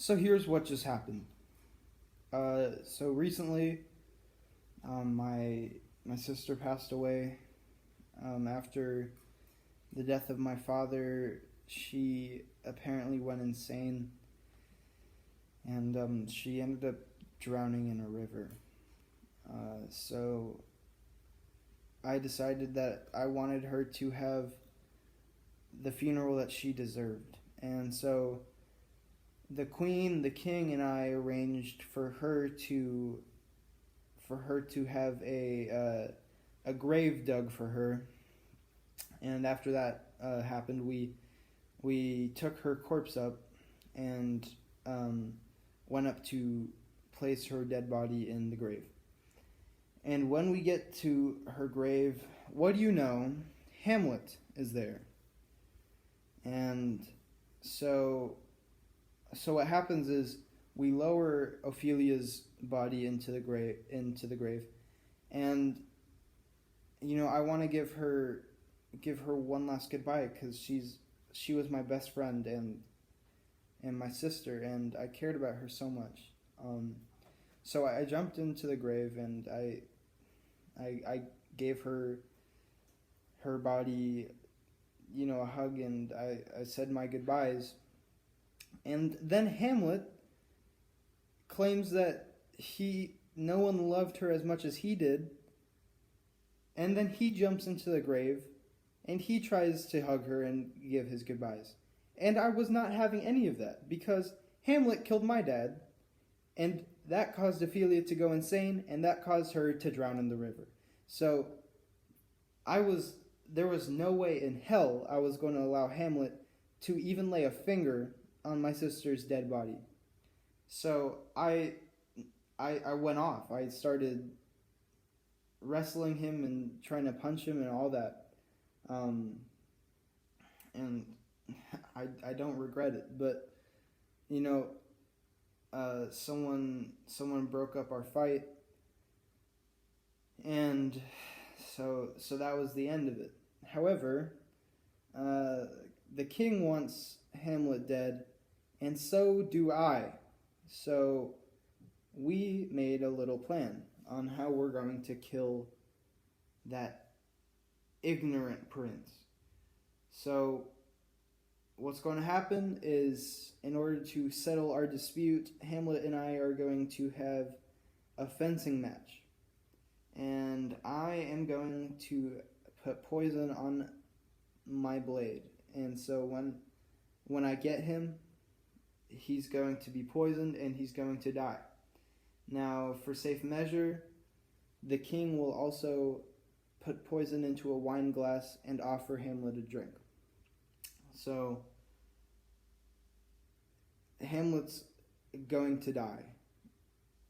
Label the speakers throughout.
Speaker 1: So here's what just happened. So recently, my sister passed away. After the death of my father, she apparently went insane, and she ended up drowning in a river. So I decided that I wanted her to have the funeral that she deserved, and so the queen, the king, and I arranged for her to have a grave dug for her. And after that happened, we took her corpse up and went up to place her dead body in the grave. And when we get to her grave, what do you know? Hamlet is there. And so what happens is we lower Ophelia's body into the grave, and I want to give her one last goodbye, because she was my best friend and my sister, and I cared about her so much. So I jumped into the grave, and I gave her body a hug, and I said my goodbyes. And then Hamlet claims that no one loved her as much as he did, and then he jumps into the grave and he tries to hug her and give his goodbyes. And I was not having any of that, because Hamlet killed my dad, and that caused Ophelia to go insane, and that caused her to drown in the river. So there was no way in hell I was going to allow Hamlet to even lay a finger on my sister's dead body. So I went off. I started wrestling him and trying to punch him and all that. And I don't regret it, but someone broke up our fight, and so that was the end of it. However, the king wants Hamlet dead, and so do I. So we made a little plan on how we're going to kill that ignorant prince. So what's going to happen is, in order to settle our dispute, Hamlet and I are going to have a fencing match. And I am going to put poison on my blade. And so when I get him, he's going to be poisoned and he's going to die. Now, for safe measure, the king will also put poison into a wine glass and offer Hamlet a drink. So Hamlet's going to die,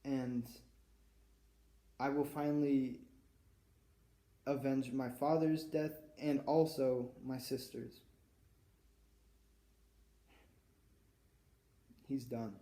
Speaker 1: and I will finally avenge my father's death and also my sister's. He's done.